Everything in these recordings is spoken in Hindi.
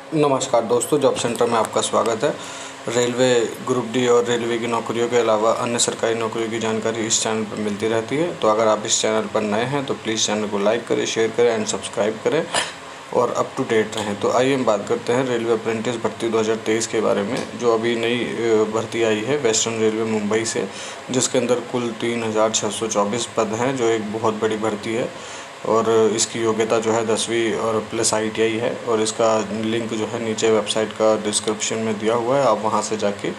नमस्कार दोस्तों, जॉब सेंटर में आपका स्वागत है। रेलवे, ग्रुप डी और रेलवे की नौकरियों के अलावा अन्य सरकारी नौकरियों की जानकारी इस चैनल पर मिलती रहती है। तो अगर आप इस चैनल पर नए हैं तो प्लीज़ चैनल को लाइक करें, शेयर करें एंड सब्सक्राइब करें और अप टू डेट रहें। तो आइए हम बात करते हैं रेलवे अप्रेंटिस भर्ती 2023 के बारे में, जो अभी नई भर्ती आई है वेस्टर्न रेलवे मुंबई से, जिसके अंदर कुल 3624 पद हैं, जो एक बहुत बड़ी भर्ती है। और इसकी योग्यता जो है 10वीं और प्लस ITI है। और इसका लिंक जो है नीचे वेबसाइट का डिस्क्रिप्शन में दिया हुआ है, आप वहां से जाके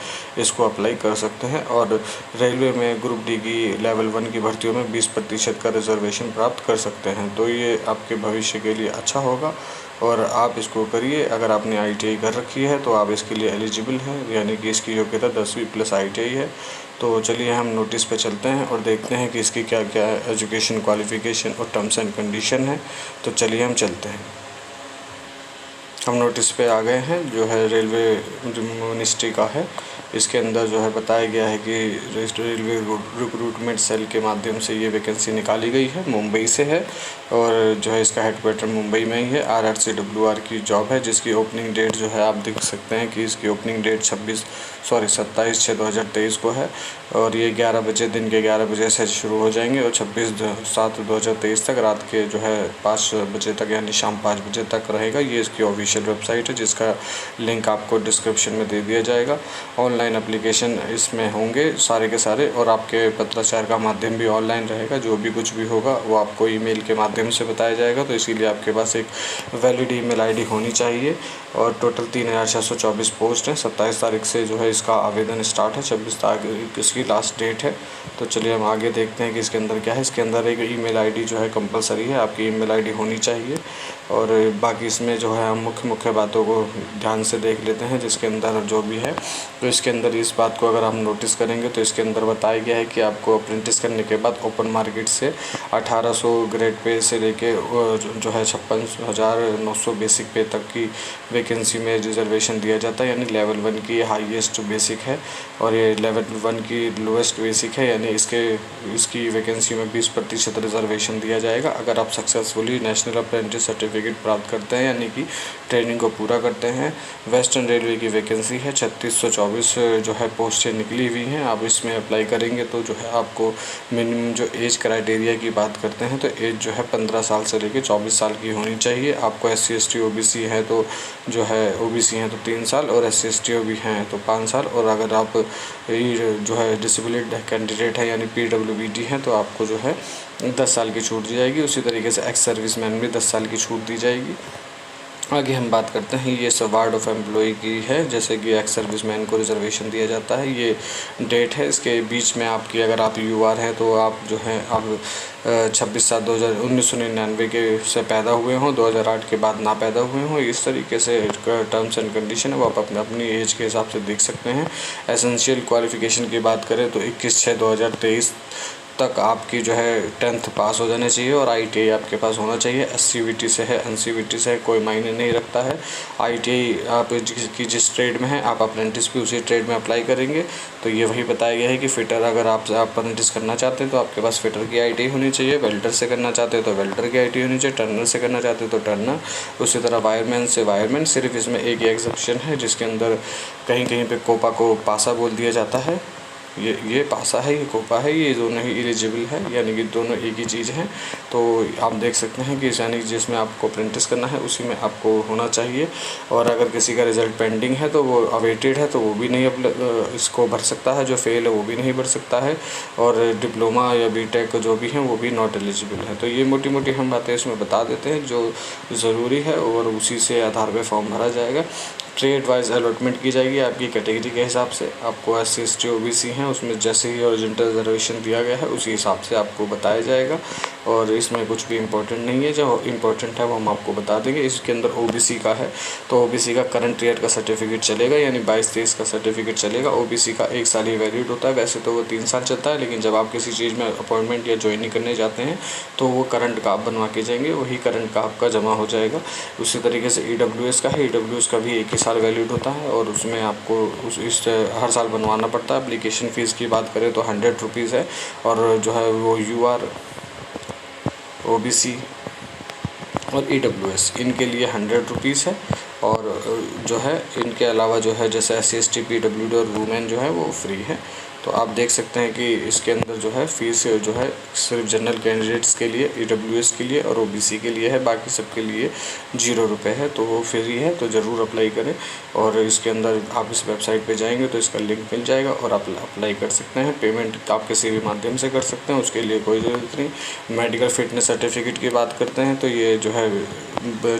इसको अप्लाई कर सकते हैं। और रेलवे में ग्रुप डी की लेवल 1 की भर्तियों में 20% का रिजर्वेशन प्राप्त कर सकते हैं। तो ये आपके भविष्य के लिए अच्छा होगा और आप इसको करिए। अगर आपने ITI कर रखी है तो आप इसके लिए एलिजिबल हैं, यानी कि इसकी योग्यता 10वीं प्लस ITI है। तो चलिए हम नोटिस पे चलते हैं और देखते हैं कि इसकी क्या क्या एजुकेशन क्वालिफ़िकेशन और टर्म्स एंड कंडीशन है। तो चलिए हम चलते हैं। हम नोटिस पे आ गए हैं, जो है रेलवे मिनिस्ट्री का है। इसके अंदर जो है बताया गया है कि रेलवे रिक्रूटमेंट सेल के माध्यम से ये वैकेंसी निकाली गई है, मुंबई से है। और जो है इसका हेडक्वार्टर मुंबई में ही है। RRCWR की जॉब है, जिसकी ओपनिंग डेट जो है आप देख सकते हैं कि इसकी ओपनिंग डेट 27/6/2023 को है। और ये 11 बजे, दिन के 11 बजे से शुरू हो जाएंगे और 26/7/2023 तक रात के जो है 5 बजे तक, यानी शाम 5 बजे तक रहेगा। ये इसकी ऑफिशियल वेबसाइट है, जिसका लिंक आपको डिस्क्रिप्शन में दे दिया जाएगा। ऑनलाइन एप्लीकेशन इसमें होंगे सारे के सारे, और आपके पत्राचार का माध्यम भी ऑनलाइन रहेगा। जो भी कुछ भी होगा वो आपको ईमेल के माध्यम से बताया जाएगा। तो इसीलिए आपके पास एक वैलिड ईमेल ID होनी चाहिए। और टोटल 3624 पोस्ट हैं। 27 तारीख से जो है इसका आवेदन स्टार्ट है, 26 तारीख इसकी लास्ट डेट है। तो चलिए हम आगे देखते हैं कि इसके अंदर क्या है। इसके अंदर एक ईमेल ID जो है कंपलसरी है, आपकी ईमेल ID होनी चाहिए। और बाकी इसमें जो है हम मुख्य बातों को ध्यान से देख लेते हैं जिसके अंदर जो भी है। तो इसके अंदर इस बात को अगर हम नोटिस करेंगे तो इसके अंदर बताया गया है कि आपको अप्रेंटिस करने के बाद ओपन मार्केट से 1800 ग्रेड पे से लेके जो है 56,900 बेसिक पे तक की वैकेंसी में रिजर्वेशन दिया जाता है। यानी लेवल 1 की हाईएस्ट बेसिक है और ये लेवल 1 की लोएस्ट बेसिक है। यानी इसकी वैकेंसी में 20% रिजर्वेशन दिया जाएगा अगर आप सक्सेसफुली नेशनल अप्रेंटिस सर्टिफिकेट प्राप्त करते हैं, यानी कि ट्रेनिंग को पूरा करते हैं। वेस्टर्न रेलवे की वैकेंसी है, 3624 जो है पोस्टें निकली हुई हैं। आप इसमें अप्लाई करेंगे तो जो है आपको मिनिमम जो एज क्राइटेरिया की बात करते हैं तो एज जो है 15 साल से लेकर 24 साल की होनी चाहिए। आपको SC ST OBC है तो जो है OBC हैं तो 3 साल और SC ST OB हैं तो 5 साल। और अगर आप जो है डिसेबल्ड कैंडिडेट है यानी PWBD हैं तो आपको जो है 10 साल की छूट दी जाएगी। उसी तरीके से एक्स सर्विसमैन में 10 साल की छूट दी जाएगी। आगे हम बात करते हैं, ये सब वार्ड ऑफ एम्प्लॉय की है। जैसे कि एक्स सर्विसमैन को रिजर्वेशन दिया जाता है, ये डेट है। इसके बीच में आपकी अगर आप UR हैं तो आप जो हैं आप 26/7/1999 के से पैदा हुए हों, 2008 के बाद ना पैदा हुए हों। इस तरीके से टर्म्स एंड कंडीशन है वो आप अपनी एज के हिसाब से देख सकते हैं। एसेंशियल क्वालिफ़िकेशन की बात करें तो 21/6/2023 तक आपकी जो है 10th पास हो जाने चाहिए और ITI आपके पास होना चाहिए। SCVT से है, NCVT से है, कोई मायने नहीं रखता है। ITI आप जिस ट्रेड में है आप अप्रेंटिस भी उसी ट्रेड में अप्लाई करेंगे। तो ये वही बताया गया है कि फ़िटर अगर आप अप्रेंटिस करना चाहते हैं तो आपके पास फ़िटर की ITI होनी चाहिए। वेल्डर से करना चाहते हैं तो वेल्डर की ITI होनी चाहिए। टर्नर से करना चाहते हैं तो टर्नर। उसी तरह वायरमैन से वायरमैन। सिर्फ इसमें एक ही एग्जेप्शन है जिसके अंदर कहीं कहीं पर कोपा को पासा बोल दिया जाता है। ये पासा है, ये कोपा है, ये दोनों ही एलिजिबल है, यानी कि दोनों एक ही चीज़ हैं। तो आप देख सकते हैं कि यानी जिसमें आपको अप्रेंटिस करना है उसी में आपको होना चाहिए। और अगर किसी का रिज़ल्ट पेंडिंग है तो वो अवेटेड है तो वो भी नहीं इसको भर सकता है, जो फेल है वो भी नहीं भर सकता है। और डिप्लोमा या BTech जो भी हैं वो भी नॉट एलिजिबल है। तो ये मोटी मोटी हम बातें इसमें बता देते हैं जो ज़रूरी है और उसी से आधार पर फॉर्म भरा जाएगा। ट्रेड वाइज अलॉटमेंट की जाएगी आपकी कैटेगरी के हिसाब से। आपको SC ST OBC हैं उसमें जैसे ही ओरिजिनल रिजर्वेशन दिया गया है उसी हिसाब से आपको बताया जाएगा। और इसमें कुछ भी इम्पोर्टेंट नहीं है, जो इम्पोर्टेंट है वो हम आपको बता देंगे। इसके अंदर OBC का है तो OBC का करंट ईयर का सर्टिफिकेट चलेगा, यानी 22-23 का सर्टिफिकेट चलेगा। OBC का 1 साल ही वैलिड होता है, वैसे तो वो 3 साल चलता है, लेकिन जब आप किसी चीज़ में अपॉइंटमेंट या ज्वाइनिंग करने जाते हैं तो वो करंट का आप बनवा के जाएंगे, वही करंट का आपका जमा हो जाएगा। उसी तरीके से EWS का है, EWS का भी 1 ही साल वैलिड होता है और उसमें आपको हर साल बनवाना पड़ता है। एप्लीकेशन फ़ीस की बात करें तो 100 रुपीज़ है। और जो है वो UR OBC और EWS इनके लिए 100 रुपीज़ है। और जो है इनके अलावा जो है जैसे SC/ST PWD और वुमेन जो है वो फ्री है। तो आप देख सकते हैं कि इसके अंदर जो है फ़ीस जो है सिर्फ जनरल कैंडिडेट्स के लिए, EWS के लिए और OBC के लिए है, बाकी सबके लिए 0 रुपये है। तो वो फ्री है, तो ज़रूर अप्लाई करें। और इसके अंदर आप इस वेबसाइट पे जाएंगे तो इसका लिंक मिल जाएगा और आप अप्लाई कर सकते हैं। पेमेंट आप किसी भी माध्यम से कर सकते हैं, उसके लिए कोई ज़रूरत नहीं। मेडिकल फिटनेस सर्टिफिकेट की बात करते हैं तो ये जो है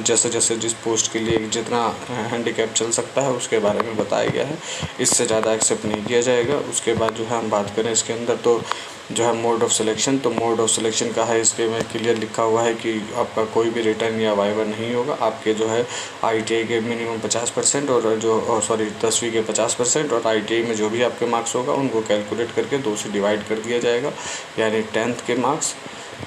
जैसे जैसे जिस पोस्ट के लिए जितना हैंडीकैप चल सकता है उसके बारे में बताया गया है, इससे ज़्यादा एक्सेप्ट नहीं किया जाएगा। उसके बाद जो है हम बात करें इसके अंदर तो जो है मोड ऑफ़ सिलेक्शन, तो मोड ऑफ़ सिलेक्शन का है इसके में क्लियर लिखा हुआ है कि आपका कोई भी रिटर्न या वाइवा नहीं होगा। आपके जो है ITI के मिनिमम 50% और जो 10वीं के 50% और ITI में जो भी आपके मार्क्स होगा उनको कैलकुलेट करके 2 से डिवाइड कर दिया जाएगा, यानी 10th के मार्क्स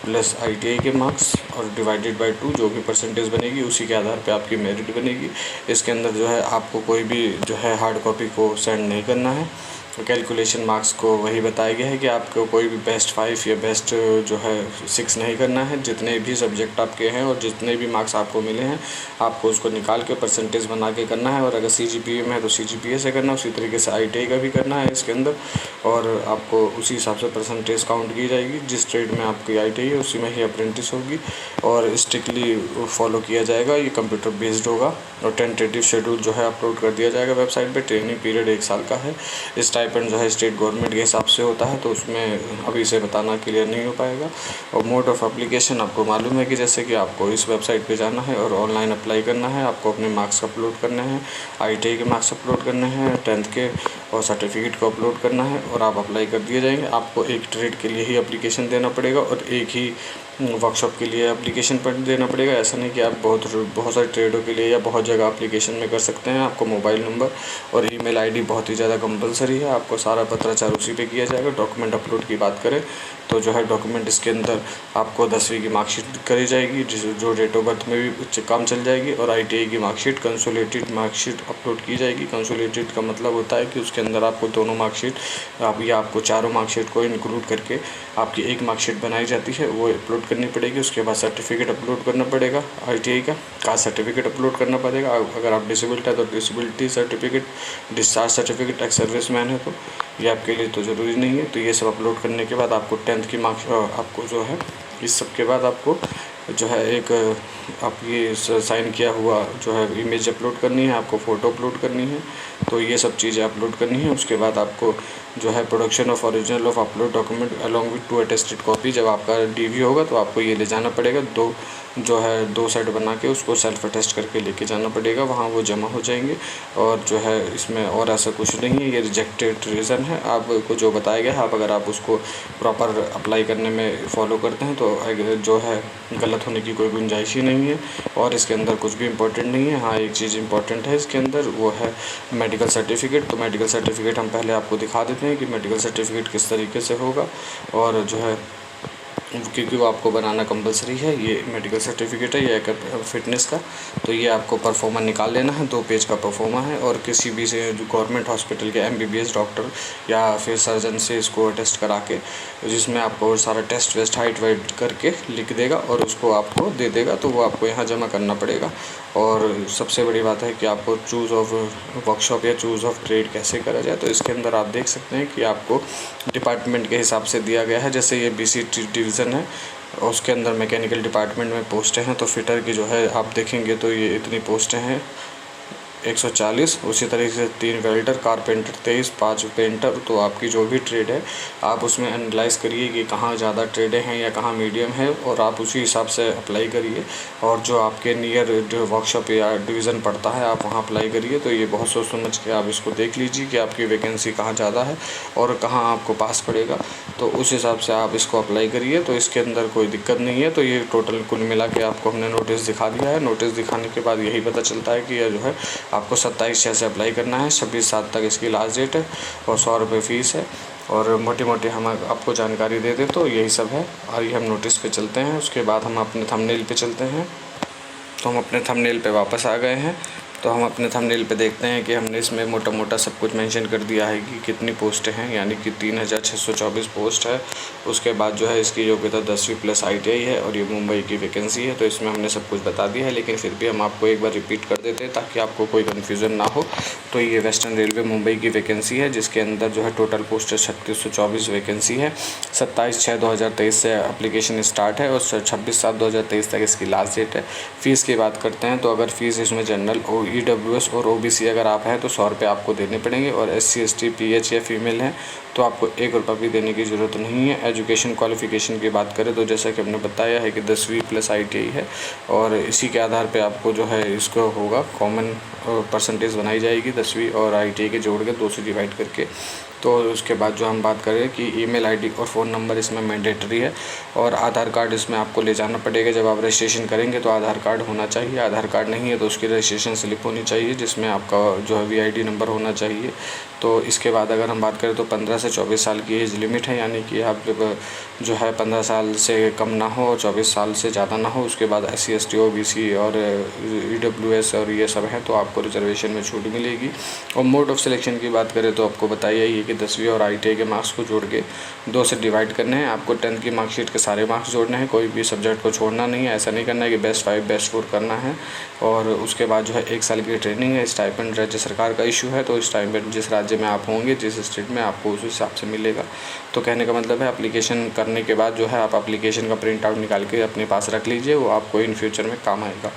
प्लस ITI के मार्क्स और डिवाइडेड बाय 2 जो भी परसेंटेज बनेगी उसी के आधार पे आपकी मेरिट बनेगी। इसके अंदर जो है आपको कोई भी जो है हार्ड कॉपी को सेंड नहीं करना है। कैलकुलेशन मार्क्स को वही बताया गया है कि आपको कोई भी बेस्ट 5 या बेस्ट जो है 6 नहीं करना है। जितने भी सब्जेक्ट आपके हैं और जितने भी मार्क्स आपको मिले हैं आपको उसको निकाल के परसेंटेज बना के करना है। और अगर CGPA में है तो CGPA से करना है, उसी तरीके से ITI का भी करना है इसके अंदर, और आपको उसी हिसाब से परसेंटेज काउंट की जाएगी। जिस ट्रेड में आपकी ITI है उसी में ही अप्रेंटिस होगी और स्ट्रिक्टली फॉलो किया जाएगा। ये कंप्यूटर बेस्ड होगा और टेंटेटिव शेड्यूल जो है अपलोड कर दिया जाएगा वेबसाइट पे। ट्रेनिंग पीरियड 1 साल का है। स्टाइपेंड जो है स्टेट गवर्नमेंट के हिसाब से होता है, तो उसमें अभी से बताना क्लियर नहीं हो पाएगा। और मोड ऑफ़ एप्लीकेशन आपको मालूम है कि जैसे कि आपको इस वेबसाइट पे जाना है और ऑनलाइन अप्लाई करना है। आपको अपने मार्क्स अपलोड करने हैं, ITI के मार्क्स अपलोड करने हैं, 10th के और सर्टिफिकेट को अपलोड करना है और आप अप्लाई कर दिए जाएंगे। आपको एक ट्रेड के लिए ही एप्लीकेशन देना पड़ेगा और एक ही वर्कशॉप के लिए एप्लीकेशन पर देना पड़ेगा। ऐसा नहीं कि आप बहुत सारे ट्रेडों के लिए या बहुत जगह एप्लीकेशन में कर सकते हैं। आपको मोबाइल नंबर और ईमेल आईडी बहुत ही ज़्यादा कंपलसरी है। आपको सारा पत्राचार उसी पे किया जाएगा। डॉक्यूमेंट अपलोड की बात करें तो जो है डॉक्यूमेंट इसके अंदर आपको 10वीं की मार्कशीट करी जाएगी जो डेट ऑफ बर्थ में भी काम चल जाएगी, और ITI की मार्कशीट कंसोलिडेटेड मार्कशीट अपलोड की जाएगी। कंसोलिडेटेड का मतलब होता है कि उसके अंदर आपको दोनों मार्कशीट आपको चारों मार्कशीट को इंक्लूड करके आपकी एक मार्कशीट बनाई जाती है, वो अपलोड करनी पड़ेगी। उसके बाद सर्टिफिकेट अपलोड करना पड़ेगा ITI का, कास्ट सर्टिफिकेट अपलोड करना पड़ेगा। अगर आप डिसेबल्ड है तो disability certificate, discharge certificate, ex service man है तो ये आपके लिए तो ज़रूरी नहीं है। तो ये सब अपलोड करने के बाद आपको 10th की मार्क्स आपको जो है इस सब के बाद आपको जो है एक आप ये साइन किया हुआ जो है इमेज अपलोड करनी है, आपको फ़ोटो अपलोड करनी है। तो ये सब चीज़ें अपलोड करनी है। उसके बाद आपको जो है production of original of upload document along with 2 attested copy, जब आपका DV होगा तो आपको ये ले जाना पड़ेगा। 2 सेट बना के उसको सेल्फ अटेस्ट करके लेके जाना पड़ेगा, वहाँ वो जमा हो जाएंगे। और जो है इसमें और ऐसा कुछ नहीं है, ये रिजेक्टेड रीज़न है आपको जो बताया गया है। अगर आप उसको प्रॉपर अप्लाई करने में फॉलो करते हैं तो जो है गलत होने की कोई गुंजाइश ही नहीं है। और इसके अंदर कुछ भी इम्पोर्टेंट नहीं है। हाँ, एक चीज़ इम्पोर्टेंट है इसके अंदर, वो है मेडिकल सर्टिफिकेट। तो मेडिकल सर्टिफिकेट हम पहले आपको दिखा देते हैं कि मेडिकल सर्टिफिकेट किस तरीके से होगा, और जो है क्योंकि वो आपको बनाना कंपलसरी है। ये मेडिकल सर्टिफिकेट है, ये एक फ़िटनेस का। तो ये आपको परफॉर्मा निकाल लेना है, 2 पेज का परफॉर्मा है। और किसी भी से जो गवर्नमेंट हॉस्पिटल के MBBS डॉक्टर या फिर सर्जन से इसको टेस्ट करा के, जिसमें आपको सारा टेस्ट वेस्ट हाइट वाइट करके लिख देगा और उसको आपको दे देगा। तो वो आपको यहाँ जमा करना पड़ेगा। और सबसे बड़ी बात है कि आपको चूज़ ऑफ वर्कशॉप या चूज़ ऑफ ट्रेड कैसे करा जाए। तो इसके अंदर आप देख सकते हैं कि आपको डिपार्टमेंट के हिसाब से दिया गया है। जैसे ये BC डिवीज़न है, उसके अंदर मैकेनिकल डिपार्टमेंट में पोस्टें हैं। तो फिटर की जो है आप देखेंगे तो ये इतनी पोस्टें हैं 140। उसी तरीके से 3 वेल्डर, कारपेंटर 23, 5 पेंटर। तो आपकी जो भी ट्रेड है आप उसमें एनालाइज़ करिए कि कहाँ ज़्यादा ट्रेडें हैं या कहाँ मीडियम है, और आप उसी हिसाब से अप्लाई करिए। और जो आपके नियर वर्कशॉप या डिवीज़न पड़ता है आप वहाँ अप्लाई करिए। तो ये बहुत सोच समझ के आप इसको देख लीजिए कि आपकी वैकेंसी कहाँ ज़्यादा है और कहाँ आपको पास पड़ेगा, तो उस हिसाब से आप इसको अप्लाई करिए। तो इसके अंदर कोई दिक्कत नहीं है। तो ये टोटल कुल मिला के आपको हमने नोटिस दिखा दिया है। नोटिस दिखाने के बाद यही पता चलता है कि यह जो है आपको 27/6 से अप्लाई करना है। 26/7 तक इसकी लास्ट डेट है और 100 रुपये फ़ीस है। और मोटी हम आपको जानकारी दे दें तो यही सब है। आइए हम नोटिस पे चलते हैं, उसके बाद हम अपने थंबनेल पे चलते हैं। तो हम अपने थंबनेल पे वापस आ गए हैं। तो हम अपने थंबनेल पे देखते हैं कि हमने इसमें मोटा मोटा सब कुछ मेंशन कर दिया है कि कितनी पोस्टें हैं, यानी कि 3624 पोस्ट है। उसके बाद जो है इसकी योग्यता 10वीं प्लस ITI है और ये मुंबई की वैकेंसी है। तो इसमें हमने सब कुछ बता दिया है, लेकिन फिर भी हम आपको एक बार रिपीट कर देते हैं ताकि आपको कोई कन्फ्यूज़न ना हो। तो ये वेस्टर्न रेलवे मुंबई की वैकेंसी है, जिसके अंदर जो है टोटल पोस्ट 3624 वैकेंसी है। 27/6/2023 से एप्लीकेशन स्टार्ट है और 26/7/2023 तक इसकी लास्ट डेट है। फ़ीस की बात करते हैं तो अगर फ़ीस इसमें जनरल EWS और OBC अगर आप हैं तो 100 रुपये आपको देने पड़ेंगे, और SC ST PH या फीमेल हैं तो आपको 1 रुपये भी देने की ज़रूरत नहीं है। एजुकेशन क्वालिफ़िकेशन की बात करें तो जैसा कि हमने बताया है कि 10वीं प्लस ITI है, और इसी के आधार पे आपको जो है इसको होगा कॉमन परसेंटेज बनाई जाएगी 10वीं और ITI के जोड़ के 2 से डिवाइड करके। तो उसके बाद जो हम बात करें कि ईमेल ID और फ़ोन नंबर इसमें मैंडेटरी है, और आधार कार्ड इसमें आपको ले जाना पड़ेगा। जब आप रजिस्ट्रेशन करेंगे तो आधार कार्ड होना चाहिए, आधार कार्ड नहीं है तो उसकी रजिस्ट्रेशन स्लिप होनी चाहिए जिसमें आपका जो है VID नंबर होना चाहिए। तो इसके बाद अगर हम बात करें तो 15 से 24 साल की एज लिमिट है, यानी कि आप जो है 15 साल से कम ना हो और 24 साल से ज़्यादा ना हो। उसके बाद SC ST OBC और EWS और ये सब है तो आपको रिजर्वेशन में छूट मिलेगी। और मोड ऑफ सिलेक्शन की बात करें तो आपको बताइए ये कि 10वीं और ITI के मार्क्स को जोड़ के 2 से डिवाइड करने हैं। आपको 10th की मार्कशीट के सारे मार्क्स जोड़ने हैं, कोई भी सब्जेक्ट को छोड़ना नहीं है। ऐसा नहीं करना है कि बेस्ट 5 बेस्ट 4 करना है। और उसके बाद जो है 1 साल की ट्रेनिंग है। स्टाइपेंड राज्य सरकार का इशू है, तो स्टाइपेंड जिस राज्य में आप होंगे, जिस स्टेट में, आपको उस हिसाब से मिलेगा। तो कहने का मतलब है एप्लीकेशन करने के बाद जो है आप एप्लीकेशन का प्रिंट आउट निकाल के अपने पास रख लीजिए, वो आपको इन फ्यूचर में काम आएगा।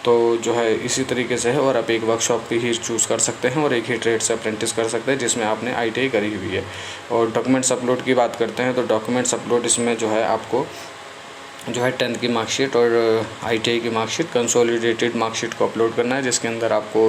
तो जो है इसी तरीके से है, और आप एक वर्कशॉप भी ही चूज़ कर सकते हैं और एक ही ट्रेड से अप्रेंटिस कर सकते हैं जिसमें आपने ITI करी हुई है। और डॉक्यूमेंट्स अपलोड की बात करते हैं तो डॉक्यूमेंट्स अपलोड इसमें जो है आपको जो है 10th की मार्कशीट और ITI की मार्कशीट, कंसोलिडेटेड मार्कशीट को अपलोड करना है, जिसके अंदर आपको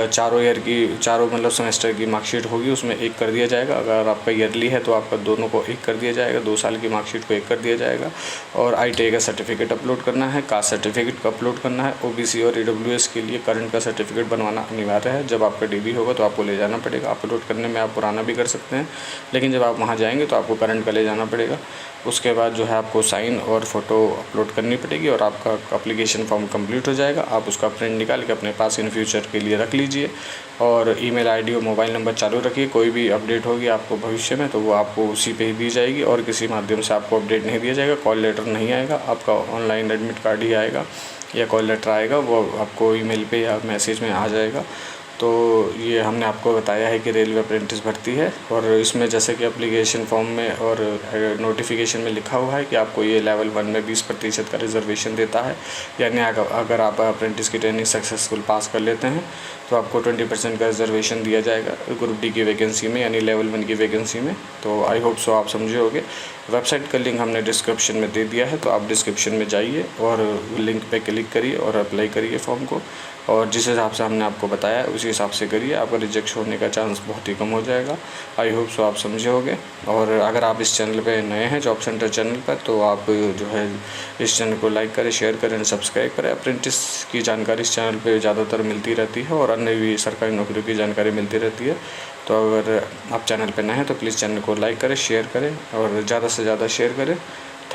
चारों मतलब सेमेस्टर की मार्कशीट होगी, उसमें 1 कर दिया जाएगा। अगर आपका ईयरली है तो आपका दोनों को 1 कर दिया जाएगा, 2 साल की मार्कशीट को 1 कर दिया जाएगा। और ITI का सर्टिफिकेट अपलोड करना है, कास्ट सर्टिफिकेट को अपलोड करना है। OBC और EWS के लिए करंट का सर्टिफिकेट बनवाना अनिवार्य है। जब आपका DB होगा तो आपको ले जाना पड़ेगा। अपलोड करने में आप पुराना भी कर सकते हैं, लेकिन जब आप वहाँ जाएंगे तो आपको करंट का ले जाना पड़ेगा। उसके बाद जो है आपको साइन और फ़ोटो अपलोड करनी पड़ेगी और आपका एप्लीकेशन फॉर्म कंप्लीट हो जाएगा। आप उसका प्रिंट निकाल के अपने पास इन फ्यूचर के लिए रख लीजिए, और ईमेल ID और मोबाइल नंबर चालू रखिए। कोई भी अपडेट होगी आपको भविष्य में तो वो आपको उसी पे ही दी जाएगी, और किसी माध्यम से आपको अपडेट नहीं दिया जाएगा। कॉल लेटर नहीं आएगा, आपका ऑनलाइन एडमिट कार्ड ही आएगा या कॉल लेटर आएगा, वो आपको ईमेल पे या मैसेज में आ जाएगा। तो ये हमने आपको बताया है कि रेलवे अप्रेंटिस भर्ती है, और इसमें जैसे कि एप्लीकेशन फॉर्म में और नोटिफिकेशन में लिखा हुआ है कि आपको ये लेवल 1 में 20% का रिजर्वेशन देता है। यानी अगर आप अप्रेंटिस की ट्रेनिंग सक्सेसफुल पास कर लेते हैं तो आपको 20% का रिजर्वेशन दिया जाएगा ग्रुप D की वैकेंसी में, यानी लेवल 1 की वैकेंसी में। तो आई होप सो आप समझे होंगे। वेबसाइट का लिंक हमने डिस्क्रिप्शन में दे दिया है, तो आप डिस्क्रिप्शन में जाइए और लिंक पे क्लिक करिए और अप्लाई करिए फॉर्म को, और जिस हिसाब से हमने आपको बताया उसी हिसाब से करिए। आपका रिजेक्ट होने का चांस बहुत ही कम हो जाएगा। आई होप सो आप समझे होंगे। और अगर आप इस चैनल पे नए हैं, जॉब सेंटर चैनल पर, तो आप जो है इस चैनल को लाइक करें, शेयर करें, सब्सक्राइब करें। अप्रेंटिस की जानकारी इस चैनल पे ज़्यादातर मिलती रहती है, और अन्य भी सरकारी नौकरियों की जानकारी मिलती रहती है। तो अगर आप चैनल पर नए हैं तो प्लीज़ चैनल को लाइक करें, शेयर करें और ज़्यादा से ज़्यादा शेयर करें।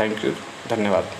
थैंक यू, धन्यवाद।